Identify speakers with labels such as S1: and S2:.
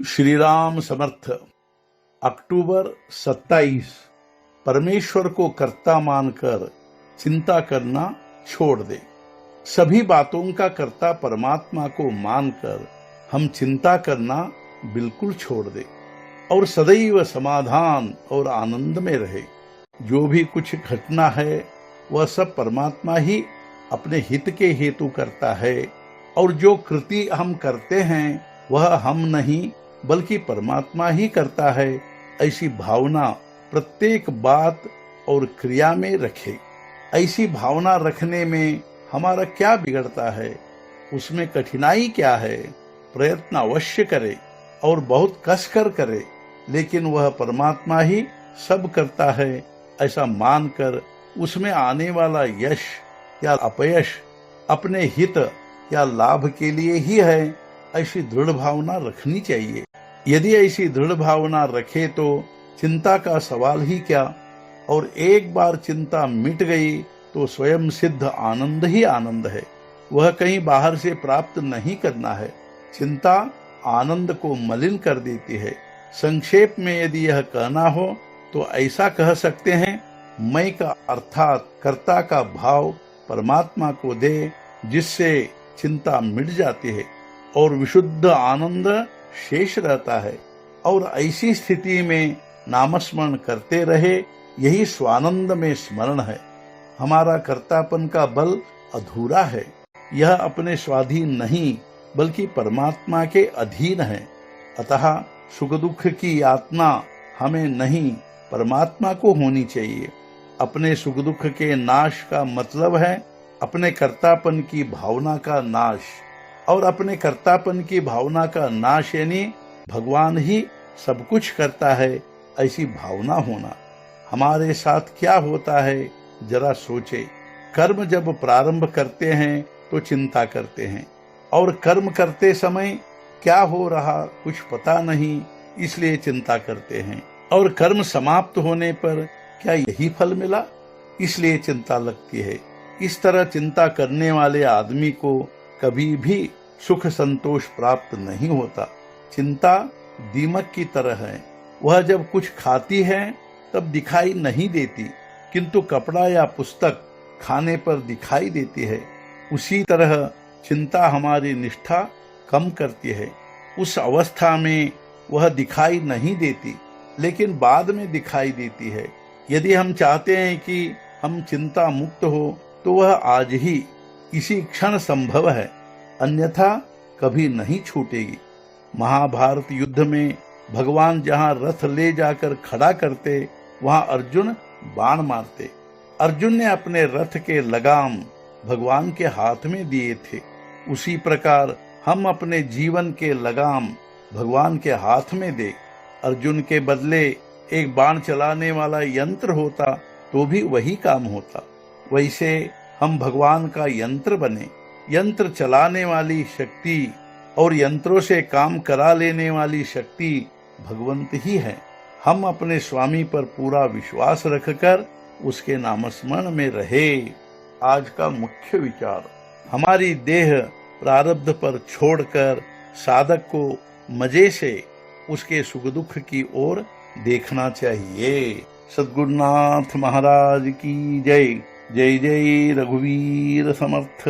S1: श्री राम समर्थ। अक्टूबर 27। परमेश्वर को कर्ता मानकर चिंता करना छोड़ दे। सभी बातों का कर्ता परमात्मा को मानकर हम चिंता करना बिल्कुल छोड़ दे और सदैव समाधान और आनंद में रहे। जो भी कुछ घटना है वह सब परमात्मा ही अपने हित के हेतु करता है और जो कृति हम करते हैं वह हम नहीं बल्कि परमात्मा ही करता है। ऐसी भावना प्रत्येक बात और क्रिया में रखे। ऐसी भावना रखने में हमारा क्या बिगड़ता है, उसमें कठिनाई क्या है। प्रयत्न अवश्य करे और बहुत कसकर करे, लेकिन वह परमात्मा ही सब करता है ऐसा मानकर उसमें आने वाला यश या अपयश अपने हित या लाभ के लिए ही है, ऐसी दृढ़ भावना रखनी चाहिए। यदि ऐसी दृढ़ भावना रखे तो चिंता का सवाल ही क्या, और एक बार चिंता मिट गई तो स्वयं सिद्ध आनंद ही आनंद है। वह कहीं बाहर से प्राप्त नहीं करना है। चिंता आनंद को मलिन कर देती है। संक्षेप में यदि यह कहना हो तो ऐसा कह सकते हैं, मैं का अर्थात कर्ता का भाव परमात्मा को दे, जिससे चिंता मिट जाती है और विशुद्ध आनंद शेष रहता है। और ऐसी स्थिति में नामस्मरण करते रहे, यही स्वानंद में स्मरण है। हमारा कर्तापन का बल अधूरा है। यह अपने स्वाधीन नहीं बल्कि परमात्मा के अधीन है। अतः सुख दुख की यातना हमें नहीं परमात्मा को होनी चाहिए। अपने सुख दुख के नाश का मतलब है अपने कर्तापन की भावना का नाश, और अपने कर्तापन की भावना का नाश यानी भगवान ही सब कुछ करता है ऐसी भावना होना। हमारे साथ क्या होता है जरा सोचे। कर्म जब प्रारंभ करते हैं तो चिंता करते हैं, और कर्म करते समय क्या हो रहा कुछ पता नहीं, इसलिए चिंता करते हैं। और कर्म समाप्त होने पर क्या यही फल मिला, इसलिए चिंता लगती है। इस तरह चिंता करने वाले आदमी को कभी भी सुख संतोष प्राप्त नहीं होता। चिंता दीमक की तरह है। वह जब कुछ खाती है तब दिखाई नहीं देती, किंतु कपड़ा या पुस्तक खाने पर दिखाई देती है। उसी तरह चिंता हमारी निष्ठा कम करती है। उस अवस्था में वह दिखाई नहीं देती, लेकिन बाद में दिखाई देती है। यदि हम चाहते हैं कि हम चिंता मुक्त हो तो वह आज ही इसी क्षण संभव है, अन्यथा कभी नहीं छूटेगी। महाभारत युद्ध में भगवान जहां रथ ले जाकर खड़ा करते वहां अर्जुन बाण मारते। अर्जुन ने अपने रथ के लगाम भगवान के हाथ में दिए थे। उसी प्रकार हम अपने जीवन के लगाम भगवान के हाथ में दे। अर्जुन के बदले एक बाण चलाने वाला यंत्र होता तो भी वही काम होता। वैसे हम भगवान का यंत्र बने। यंत्र चलाने वाली शक्ति और यंत्रों से काम करा लेने वाली शक्ति भगवंत ही है। हम अपने स्वामी पर पूरा विश्वास रखकर उसके नामस्मरण में रहे। आज का मुख्य विचार, हमारी देह प्रारब्ध पर छोड़कर साधक को मजे से उसके सुख दुख की ओर देखना चाहिए। सद्गुरुनाथ महाराज की जय। जय जय रघुवीर समर्थ।